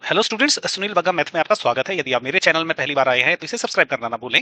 Hello students, Sunil Bagga math में आपका स्वागत है। यदि आप मेरे चैनल में पहली बार आए हैं तो इसे सब्सक्राइब करना ना भूलें।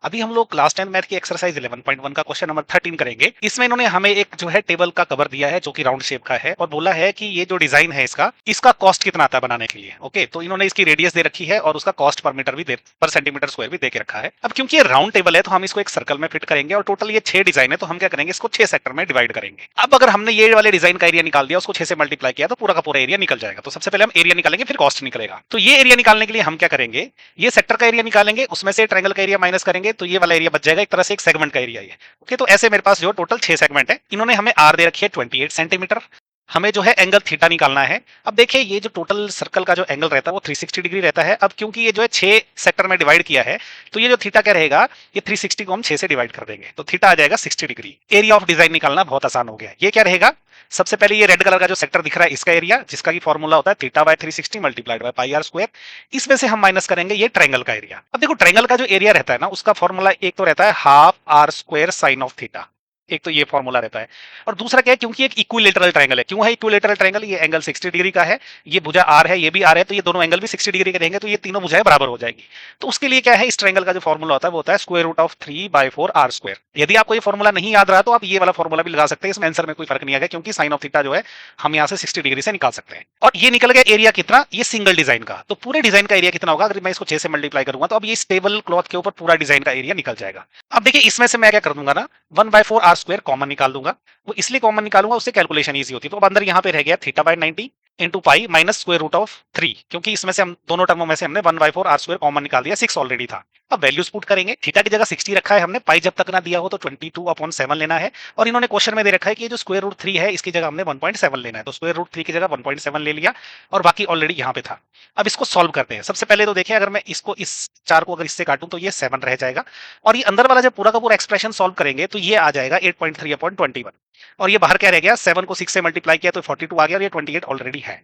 अभी हम लोग क्लास 10 मैथ की एक्सरसाइज 11.1 का क्वेश्चन नंबर 13 करेंगे। इसमें इन्होंने हमें एक जो है टेबल का कवर दिया है जो कि राउंड शेप का है और बोला है कि ये जो डिजाइन है इसका कॉस्ट कितना आता है बनाने के लिए। ओके, तो इन्होंने इसकी रेडियस दे रखी है और उसका कॉस्ट पर मीटर भी पर सेंटीमीटर स्क्वायर भी दे के रखा है। अब क्योंकि ये राउंड टेबल है तो हम इसको एक सर्कल में फिट करेंगे और टोटल ये 6 डिजाइन है तो हम क्या करेंगे, इसको 6 सेक्टर में डिवाइड करेंगे। अब अगर हमने ये वाले डिजाइन का एरिया निकाल दिया, उसको 6 से मल्टीप्लाई किया तो पूरा का पूरा एरिया निकल जाएगा। तो सबसे पहले हम एरिया निकालेंगे, फिर कॉस्ट निकलेगा। तो ये एरिया निकालने के लिए हम क्या करेंगे, ये सेक्टर का एरिया निकालेंगे, उसमें से ट्रायंगल का एरिया माइनस करेंगे तो ये वाला एरिया बच जाएगा, एक तरह से एक सेगमेंट का एरिया ये। ओके, तो ऐसे मेरे पास जो टोटल 6 सेगमेंट है। इन्होंने हमें आर दे रखी है 28 सेंटीमीटर। हमें जो है एंगल थीटा निकालना है। अब देखिए, ये जो टोटल सर्कल का जो एंगल रहता है वो 360 डिग्री रहता है। अब क्योंकि ये जो है 6 सेक्टर में डिवाइड किया है तो ये जो थीटा क्या रहेगा, ये 360 को हम 6 से डिवाइड कर देंगे तो थीटा आ जाएगा 60 डिग्री। एरिया ऑफ डिजाइन निकालना बहुत आसान हो गया। ये क्या रहेगा, सबसे पहले ये रेड कलर का जो सेक्टर दिख रहा है इसका एरिया, जिसका की फॉर्मूला होता है theta by 360 multiplied by pi r square. इसमें से हम माइनस करेंगे ये ट्रायंगल का एरिया। अब देखो, ट्रायंगल का जो एरिया रहता है ना, उसका फॉर्मूला एक तो रहता है half r square sine of theta, एक तो ये फॉर्मूला रहता है। और दूसरा क्या है, क्योंकि एक इक्विलेटरल ट्रायंगल है। क्यों है इक्विलेटरल ट्रायंगल, ये एंगल 60 डिग्री का है, ये भुजा आर है, ये भी आर है, तो ये दोनों एंगल भी 60 डिग्री के रहेंगे तो ये तीनों भुजाएं बराबर हो जाएगी। तो उसके लिए क्या है, इस ट्रायंगल का जो फॉर्मूला होता है वो होता है square root of 3/4 r square. यदि आपको ये फॉर्मूला नहीं याद रहा तो आप ये वाला फॉर्मूला भी लगा सकते हैं, इसमें आंसर में कोई फर्क नहीं आएगा क्योंकि साइन ऑफ थीटा जो है हम यहाँ से 60 डिग्री से निकाल सकते हैं। और ये निकल गया एरिया कितना, ये सिंगल डिजाइन का। तो पूरे डिजाइन का एरिया कितना होगा, अगर मैं इसको 6 से मल्टीप्लाई करूंगा तो अब ये टेबल क्लॉथ के ऊपर पूरा डिजाइन का एरिया निकल जाएगा। अब देखिए, इसमें से मैं क्या कर दूंगा ना, 1/4 आर स्क्वायर कॉमन निकाल दूंगा। वो इसलिए कॉमन निकालूंगा, उससे कैलकुलेशन इजी होती है। तो अब अंदर यहाँ पे रह गया theta by 90 into pi minus square root of 3, क्योंकि इसमें से हम दोनों टर्मों में से हमने 1/4 आर स्क्वायर कॉमन निकाल दिया, 6 ऑलरेडी था। अब वैल्यूज पुट करेंगे, थीटा की जगह 60 रखा है हमने, पाई जब तक ना दिया हो तो 22/7 लेना है। और इन्होंने क्वेश्चन में दे रखा है कि ये जो स्क्वायर रूट 3 है इसकी जगह हमने 1.7 लेना है, तो स्क्वायर रूट 3 की जगह 1.7 ले लिया और बाकी ऑलरेडी यहाँ पे था। अब इसको सॉल्व करते हैं। सबसे पहले तो देखिए, अगर मैं इसको इस 4 को अगर इससे काटूं तो ये 7 रह जाएगा। और ये अंदर वाला जब पूरा का पूरा एक्सप्रेशन सॉल्व करेंगे तो ये आ जाएगा 8.3/21। और ये बाहर क्या रह गया, 7 को 6 से मल्टीप्लाई किया तो 42 आ गया और ये 28 ऑलरेडी है।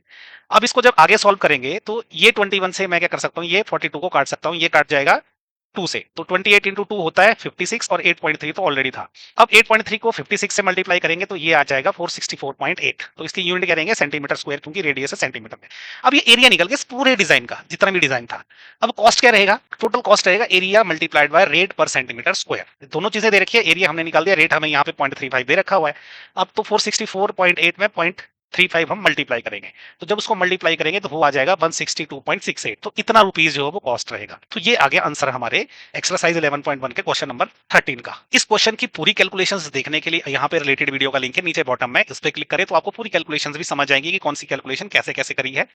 अब इसको जब आगे सॉल्व करेंगे तो ये 21 से मैं क्या कर सकता हूँ, ये 42 को काट सकता हूँ, ये काट जाएगा 2 से, तो 28 इंटू 2 होता है 56 और 8.3 तो ऑलरेडी था। अब 8.3 को 56 से मल्टीप्लाई करेंगे तो ये आ जाएगा 464.8। तो इसकी यूनिट क्या रहेंगे, सेंटीमीटर स्क्वायर, क्योंकि रेडियस है सेंटीमीटर में। अब ये एरिया निकल गया पूरे डिजाइन का, जितना भी डिजाइन था। अब कॉस्ट क्या रहेगा, टोटल कॉस्ट रहेगा एरिया मल्टीप्लाइड बाय रेट पर सेंटीमीटर स्क्वायर। दोनों चीजें दे रखी है, एरिया हमने निकाल दिया, रेट हमें यहाँ पे 0.35 दे रखा हुआ है। अब तो 464.8 में 0.35 हम मल्टीप्लाई करेंगे, तो जब उसको मल्टीप्लाई करेंगे तो वो आ जाएगा 162.68। तो इतना रुपीस जो है वो कॉस्ट रहेगा। तो ये आ गया आंसर हमारे एक्सरसाइज 11.1 के क्वेश्चन नंबर 13 का। इस क्वेश्चन की पूरी कैलकुलेशंस देखने के लिए यहाँ पे रिलेटेड वीडियो का लिंक है नीचे बॉटम में, इस पे क्लिक करें तो आपको पूरी कैलकुलेशंस भी समझ आएंगी कि कौन सी कैलकुलेशन कैसे कैसे करी है।